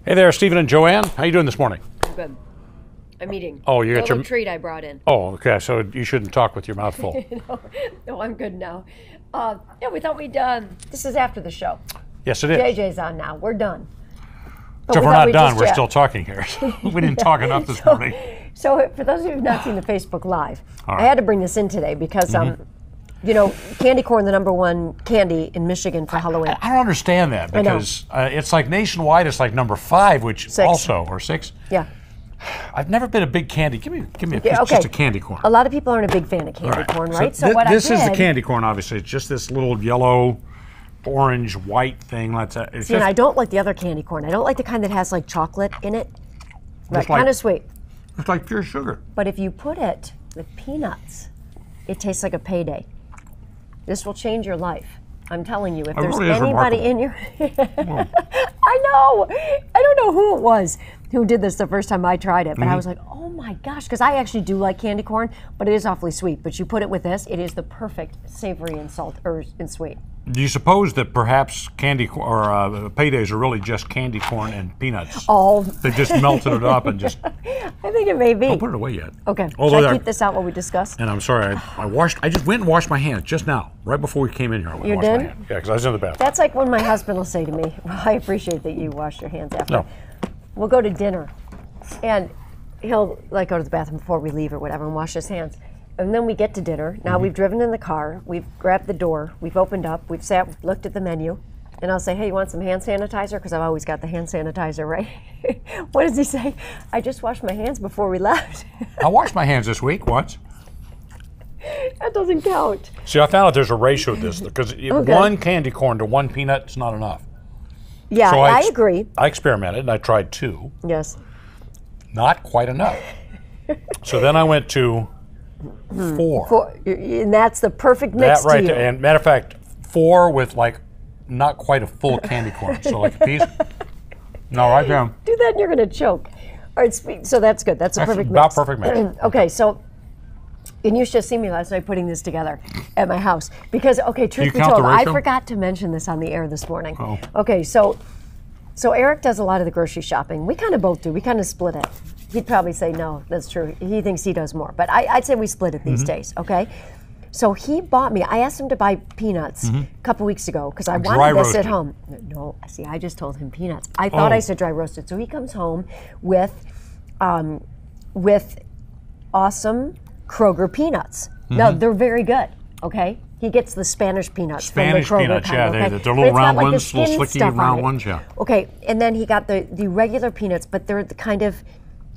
Hey there, Stephen and JoAnne. How you doing this morning? I'm good. I'm eating. Oh, you got your treat I brought in. Oh, okay. So you shouldn't talk with your mouth full. No, I'm good now. Yeah, we thought we'd. This is after the show. Yes, it is. JJ's on now. We're done. So if we're not done, we're still talking here. We didn't talk enough this morning. So for those of you who've not seen the Facebook Live, right. I had to bring this in today because, you know, candy corn, the #1 candy in Michigan for Halloween. I don't understand that because it's like nationwide. It's like #5, which 6. also or 6. Yeah. I've never been a big candy. Give me just a candy corn. A lot of people aren't a big fan of candy corn, right? So this is the candy corn. Obviously, it's just this little yellow, orange, white thing. See, and I don't like the other candy corn. I don't like the kind that has like chocolate in it. Right, kind of sweet. It's like pure sugar. But if you put it with peanuts, it tastes like a payday. This will change your life. I'm telling you, if there's anybody in your... I know! I don't know who it was who did this the first time I tried it, but I was like, oh my gosh, because I actually do like candy corn, but it is awfully sweet. But you put it with this, it is the perfect savory and sweet. Do you suppose that perhaps paydays are really just candy corn and peanuts? Oh. They just melted it up and just... I think it may be. Don't put it away yet. Okay. Should I keep this out while we discuss? And I'm sorry, I just went and washed my hands just now, right before we came in here. You did? Yeah, because I was in the bathroom. That's like when my husband will say to me, well, I appreciate that you washed your hands after. No. We'll go to dinner, and he'll like go to the bathroom before we leave or whatever and wash his hands. And then we get to dinner. Now we've driven in the car, we've grabbed the door, we've opened up, we've sat, looked at the menu, and I'll say, hey, you want some hand sanitizer? Because I've always got the hand sanitizer, right? What does he say? I just washed my hands before we left. I washed my hands this week once. That doesn't count. See, I found out there's a ratio to this because one candy corn to 1 peanut is not enough. Yeah, so I agree. I experimented and I tried 2. Yes. Not quite enough. So then I went to 4. And that's the perfect mix that right to you. And matter of fact, 4 with like not quite a full candy corn. So like a piece. No, right there. Do that and you're going to choke. All right, so that's good. That's a perfect mix. About perfect mix. Okay, so, and you should have seen me last night putting this together at my house. Because, okay, truth be told, I forgot to mention this on the air this morning. Oh. Okay, so Eric does a lot of the grocery shopping. We kind of both do. We kind of split it. He'd probably say, no, that's true. He thinks he does more. But I'd say we split it these days, okay? So he bought me, I asked him to buy peanuts a couple weeks ago because I wanted this at home. No, see, I just told him peanuts. I thought I said dry roasted. So he comes home with awesome Kroger peanuts. Now, they're very good, okay? He gets the Spanish peanuts. Spanish from the Kroger peanuts, kind, yeah. Okay? They're little round ones, like little slicky round ones, yeah. Okay, and then he got the regular peanuts, but they're the kind of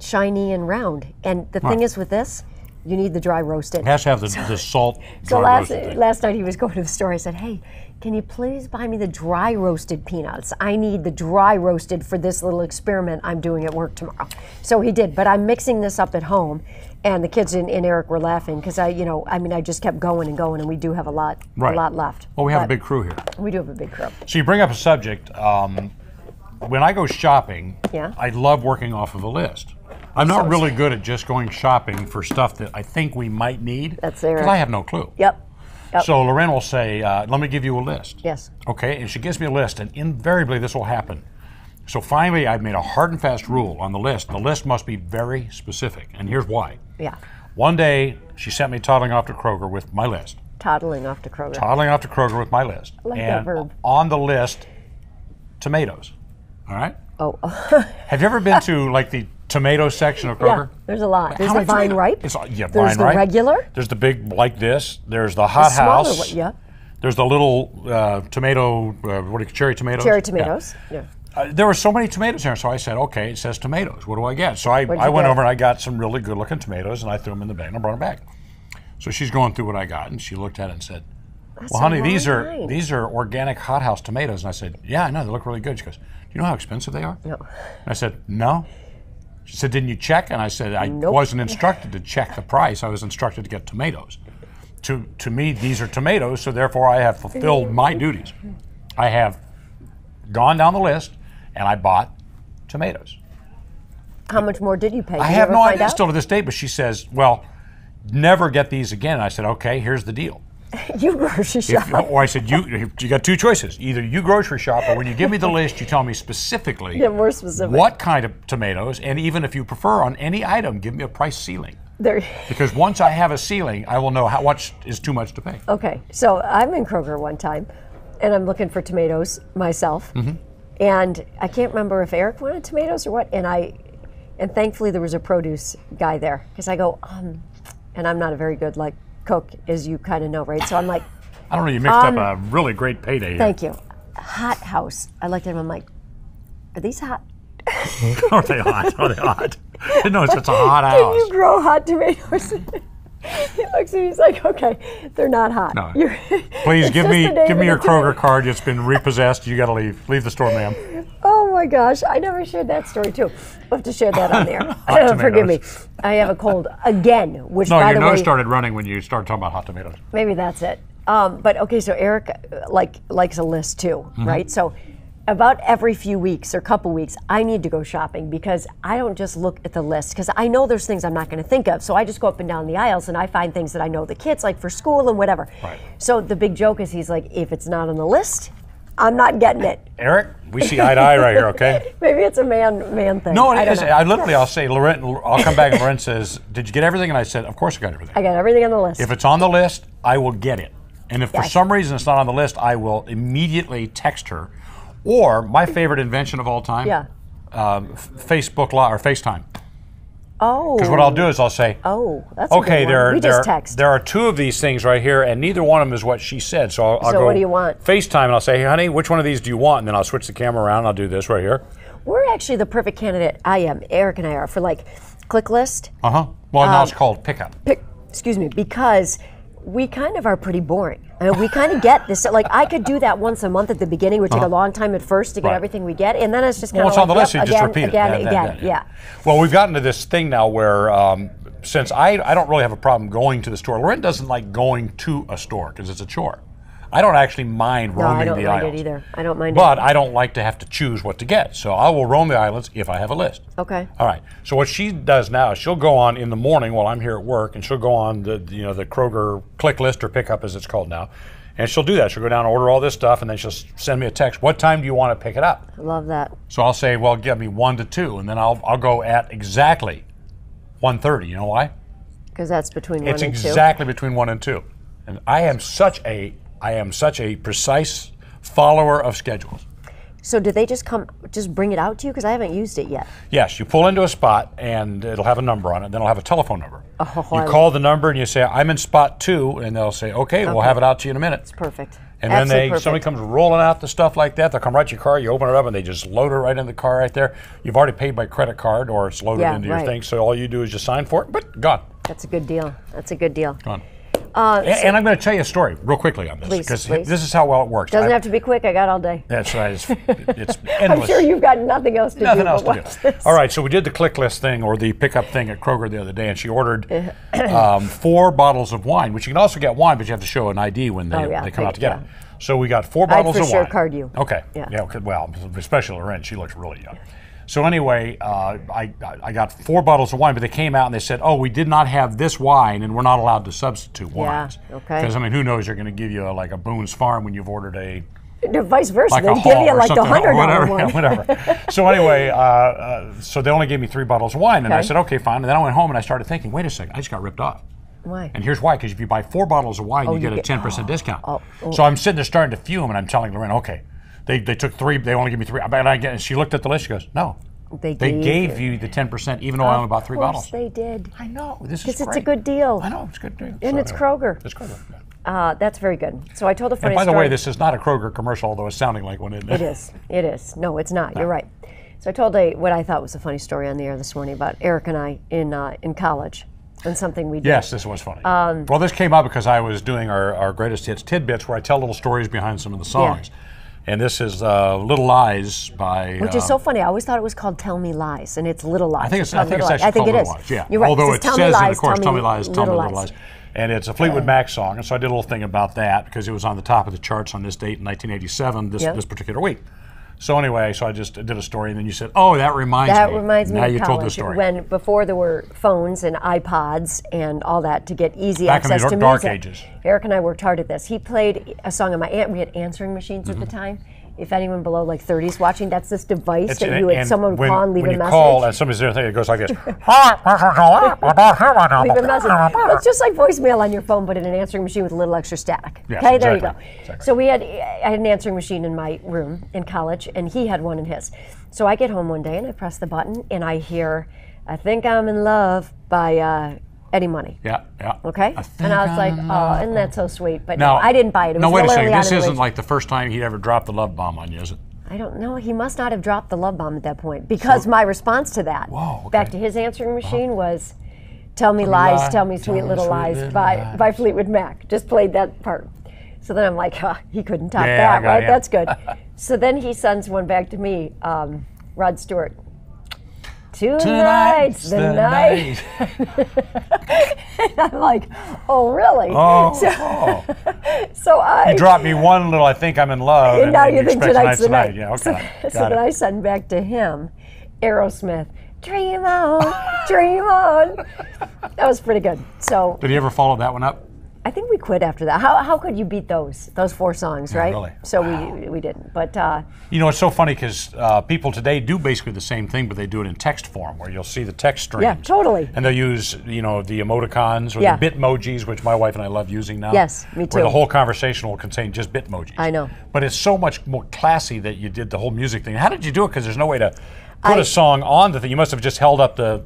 shiny and round. And the thing is with this, you need the dry roasted. It has to have the salt. So last night he was going to the store. I said, hey, can you please buy me the dry roasted peanuts? I need the dry roasted for this little experiment I'm doing at work tomorrow. So he did, but I'm mixing this up at home. And the kids and Eric were laughing because I just kept going and going, and we do have a lot left. Well, we have a big crew here. We do have a big crew. So you bring up a subject. When I go shopping, I love working off of a list. I'm not really good at just going shopping for stuff that I think we might need. That's Eric. Because I have no clue. Yep. So Lorraine will say, let me give you a list. Yes. Okay, and she gives me a list, and invariably this will happen. So finally, I've made a hard and fast rule on the list. The list must be very specific, and here's why. Yeah. One day, she sent me toddling off to Kroger with my list. Toddling off to Kroger. Toddling off to Kroger with my list. I like that verb. On the list, tomatoes. All right? Oh. Have you ever been to like the tomato section of Kroger? Yeah, there's a lot. There's the vine ripe. There's the regular. There's the big like this. There's the hot house. Yeah. There's the little tomato, cherry tomatoes? Cherry tomatoes, yeah. There were so many tomatoes here, so I said, okay, it says tomatoes. What do I get? So I went over and I got some really good-looking tomatoes, and I threw them in the bag, and I brought them back. So she's going through what I got, and she looked at it and said, well, honey, these are organic hothouse tomatoes. And I said, yeah, I know, they look really good. She goes, do you know how expensive they are? No. And I said, no. She said, didn't you check? And I said, I wasn't instructed to check the price. I was instructed to get tomatoes. To me, these are tomatoes, so therefore I have fulfilled my duties. I have gone down the list, and I bought tomatoes. How much more did you pay? I have no idea still to this day, but she says, well, never get these again. And I said, okay, here's the deal. You grocery shop. Or I said, you got two choices. Either you grocery shop, or when you give me the list, you tell me specifically more specific. What kind of tomatoes, and even if you prefer on any item, give me a price ceiling. Because once I have a ceiling, I will know how much is too much to pay. Okay, so I'm in Kroger one time, and I'm looking for tomatoes myself, and I can't remember if Eric wanted tomatoes or what, and thankfully there was a produce guy there, because I go, and I'm not a very good cook, as you kind of know, right? So I'm like, I don't know, you mixed up a really great payday. Thank you. Hot house. I looked at him, I'm like, are these hot? Are they hot? Are they hot? No, it's a hot house. Can you grow hot tomatoes? He looks at me, he's like, okay, they're not hot. No. Please give me your Kroger card. It's been repossessed. You got to leave. Leave the store, ma'am. Oh my gosh, I never shared that story too. We'll have to share that on there. Forgive me. I have a cold again, which by the way. No, your nose started running when you started talking about hot tomatoes. Maybe that's it. But okay, so Eric likes a list too, right? So about every few weeks or couple weeks, I need to go shopping because I don't just look at the list because I know there's things I'm not going to think of. So I just go up and down the aisles and I find things that I know the kids like for school and whatever. Right. So the big joke is he's like, if it's not on the list, I'm not getting it. Eric, we see eye to eye right here, okay? Maybe it's a man thing. No, it is. I'll say, I'll come back and Lauren says, did you get everything? And I said, of course I got everything. I got everything on the list. If it's on the list, I will get it. And if for some reason it's not on the list, I will immediately text her. Or my favorite invention of all time, Facebook Live or FaceTime. Oh. Because what I'll do is I'll say, that's okay. There are two of these things right here, and neither one of them is what she said. So I'll go. What do you want? FaceTime, and I'll say, hey, honey, which one of these do you want? And then I'll switch the camera around. And I'll do this right here. We're actually the perfect candidate. Eric and I are for click list. Well, now it's called pickup. Because we kind of are pretty boring. We kind of get this. I could do that once a month at the beginning. It would take a long time at first to get everything we get, and then it's just kind of it's on the list. You just repeat it again. Yeah. Well, we've gotten to this thing now where since I don't really have a problem going to the store. Lauren doesn't like going to a store because it's a chore. I don't actually mind roaming the aisles. I don't mind it either. I don't mind it. But I don't like to have to choose what to get. So I will roam the islands if I have a list. Okay. All right. So what she does now is she'll go on in the morning while I'm here at work, and she'll go on the Kroger click list or pickup as it's called now. And she'll do that. She'll go down and order all this stuff, and then she'll send me a text. What time do you want to pick it up? I love that. So I'll say, well, give me 1 to 2, and then I'll go at exactly 1:30. You know why? Because that's between 1 and 2. It's exactly between 1 and 2. And I am such a precise follower of schedules. So do they just bring it out to you? Because I haven't used it yet. Yes, you pull into a spot and it'll have a number on it. Then it'll have a telephone number. You call the number and you say, I'm in spot 2, and they'll say, okay, we'll have it out to you in a minute. It's perfect. And then somebody comes rolling out the stuff like that. They'll come right to your car, you open it up, and they just load it right in the car right there. You've already paid by credit card or it's loaded into your thing, so all you do is just sign for it, but gone. That's a good deal. Gone. And I'm going to tell you a story real quickly on this, because this is how well it works. Doesn't have to be quick. I got all day. That's right. It's endless. I'm sure you've got nothing else to do. Nothing else to do. All right, so we did the click list thing or the pickup thing at Kroger the other day, and she ordered 4 bottles of wine, which you can also get wine, but you have to show an ID when they come out to get it. So we got 4 bottles of wine. I'd for sure card you. Okay. Yeah. Well, especially Lauren, she looks really young. So anyway, I got 4 bottles of wine, but they came out and they said, we did not have this wine, and we're not allowed to substitute wines. Yeah, okay. Because, who knows, you're going to give you a Boone's Farm when you've ordered a... Vice versa. Like they give you the $100 one. Whatever. So anyway, so they only gave me 3 bottles of wine, and I said, okay, fine. And then I went home and I started thinking, wait a second, I just got ripped off. Why? And here's why, because if you buy 4 bottles of wine, you get a 10% discount. So I'm sitting there starting to fume, and I'm telling Lauren, okay, they took 3, they only give me 3. And she looked at the list, she goes, no. They gave you the 10%, even though I only bought 3 bottles. Of course they did. I know. This is great. Because it's a good deal. I know, it's a good deal. And it's Kroger. It's Kroger. Yeah. That's very good. So I told a funny story. And by the way, this is not a Kroger commercial, although it's sounding like one, isn't it? It is. It is. No, it's not. You're right. So I told what I thought was a funny story on the air this morning about Eric and I in college and something we did. Yes, this was funny. Well, this came up because I was doing our greatest hits tidbits where I tell little stories behind some of the songs. Yeah. And this is Little Lies by... Which is so funny. I always thought it was called Tell Me Lies, and it's Little Lies. I think it's actually called Little Lies. Yeah. You're right. Although it says in the chorus, Tell Me Lies, Little Lies. And it's a Fleetwood Mac song, and so I did a little thing about that because it was on the top of the charts on this date in 1987, this particular week. So anyway, so I just did a story, and then you said, "Oh, that reminds me." That reminds me now of you college, told the story. when before there were phones and iPods and all that to get easy Back in access the to dark music. ages. Eric and I worked hard at this. He played a song on my aunt. We had answering machines at the time. If anyone below like 30 is watching, that's this device that you would someone would call and leave a message. When you call and somebody's there, it goes like this. Leave a message. Well, it's just like voicemail on your phone, but in an answering machine with a little extra static. Yes, okay, there you exactly. go. Exactly. So I had an answering machine in my room in college, and he had one in his. So I get home one day and I press the button and I hear, "I Think I'm in Love" by Eddie Money. Yeah, yeah. Okay? And I was like, oh, isn't that so sweet? But Now, no, I didn't buy it. It was no, wait a really second. out This of isn't the like the first time he'd ever dropped the love bomb on you, is it? I don't know. He must not have dropped the love bomb at that point, because my response to that, back to his answering machine, was "Tell Me Lies, Tell Me Sweet Little Lies" by Fleetwood Mac. Just played that part. So then I'm like, he couldn't top that, right? That's good. So then he sends one back to me, Rod Stewart. "Tonight's the night." And I'm like, oh, really? So I... You dropped me one little, "I think I'm in love," and now you think tonight's the night. Yeah, okay. So then I send back to him, Aerosmith, "Dream on, dream on." That was pretty good. So did he ever follow that one up? I think we quit after that. How could you beat those 4 songs, right? Really? So we didn't. But you know, it's so funny because people today do basically the same thing, but they do it in text form, where you'll see the text streams. Yeah, totally. And they'll use, the emojicons or the bitmojis, which my wife and I love using now. Yes, me too. Where the whole conversation will contain just bitmojis. I know. But it's so much more classy that you did the whole music thing. How did you do it? Because there's no way to put a song on the thing. You must have just held up the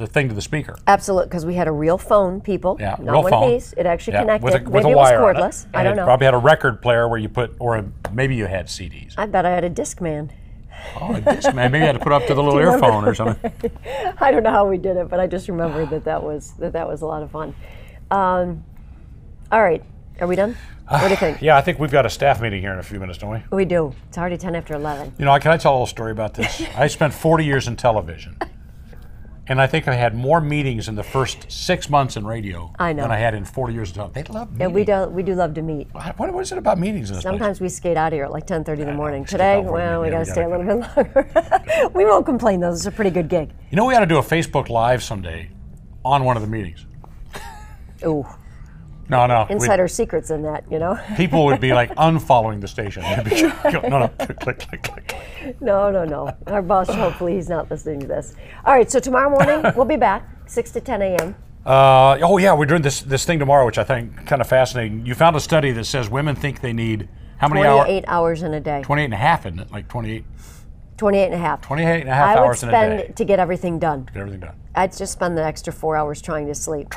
thing to the speaker. Absolutely, because we had a real phone, people. Yeah, not real one phone. piece. It actually connected. With Maybe a it was wire on cordless. it. I don't know. Probably had a record player where you put, maybe you had CDs. I bet I had a Discman. Oh, a Discman. Maybe you had to put up to the little earphone or something. I don't know how we did it, but I just remembered that was a lot of fun. All right, are we done? What do you think? Yeah, I think we've got a staff meeting here in a few minutes, don't we? We do. It's already 10 after 11. Can I tell a little story about this? I spent 40 years in television. And I think I had more meetings in the first 6 months in radio than I had in 40 years of television. They love meetings. Yeah, we do love to meet. What is it about meetings in this Sometimes place? we skate out of here at like 10:30 in the morning. Today, well, we got to stay a little bit longer. We won't complain, though. This is a pretty good gig. We ought to do a Facebook Live someday on one of the meetings. Ooh. No. Insider secrets in that, People would be like unfollowing the station. No, click. No. Our boss, hopefully he's not listening to this. All right, so tomorrow morning, we'll be back, 6 to 10 a.m. We're doing this thing tomorrow, which I think kind of fascinating. You found a study that says women think they need how many hours? 28 hours in a day. 28 and a half, isn't it? Like 28? 28 and a half. 28 and a half hours in a day. I would spend to get everything done. I'd just spend the extra 4 hours trying to sleep.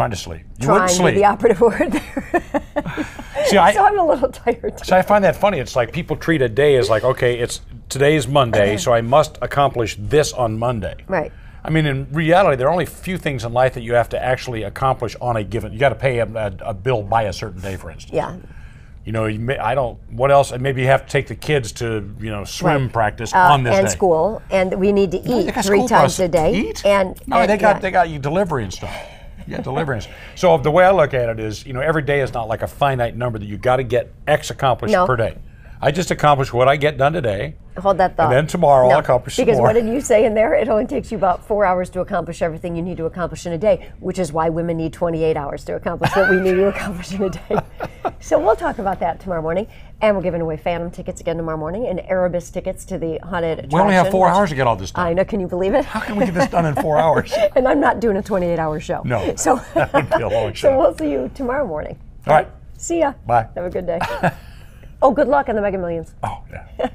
You wouldn't sleep. The operative word there. So I'm a little tired. So I find that funny. It's like people treat a day as like, okay, today's Monday, so I must accomplish this on Monday. Right. I mean, in reality, there are only few things in life that you have to actually accomplish on a given. You got to pay a bill by a certain day, for instance. Yeah. What else? Maybe you have to take the kids to, swim practice on this day. And school, and we need to eat 3 times a day. Eat? They got you delivery and stuff. Yeah, delivery. So the way I look at it is, every day is not like a finite number that you got to get X accomplished per day. I just accomplish what I get done today. Hold that thought. And then tomorrow I'll accomplish some more. Because what did you say in there? It only takes you about 4 hours to accomplish everything you need to accomplish in a day, which is why women need 28 hours to accomplish what we need to accomplish in a day. So we'll talk about that tomorrow morning. And we're giving away Phantom tickets again tomorrow morning and Erebus tickets to the haunted attraction. We only have 4 hours to get all this done. I know. Can you believe it? How can we get this done in 4 hours? And I'm not doing a 28-hour show. No. So that would be a long show. So we'll see you tomorrow morning. All right. See ya. Bye. Have a good day. Oh, good luck on the Mega Millions. Oh, yeah.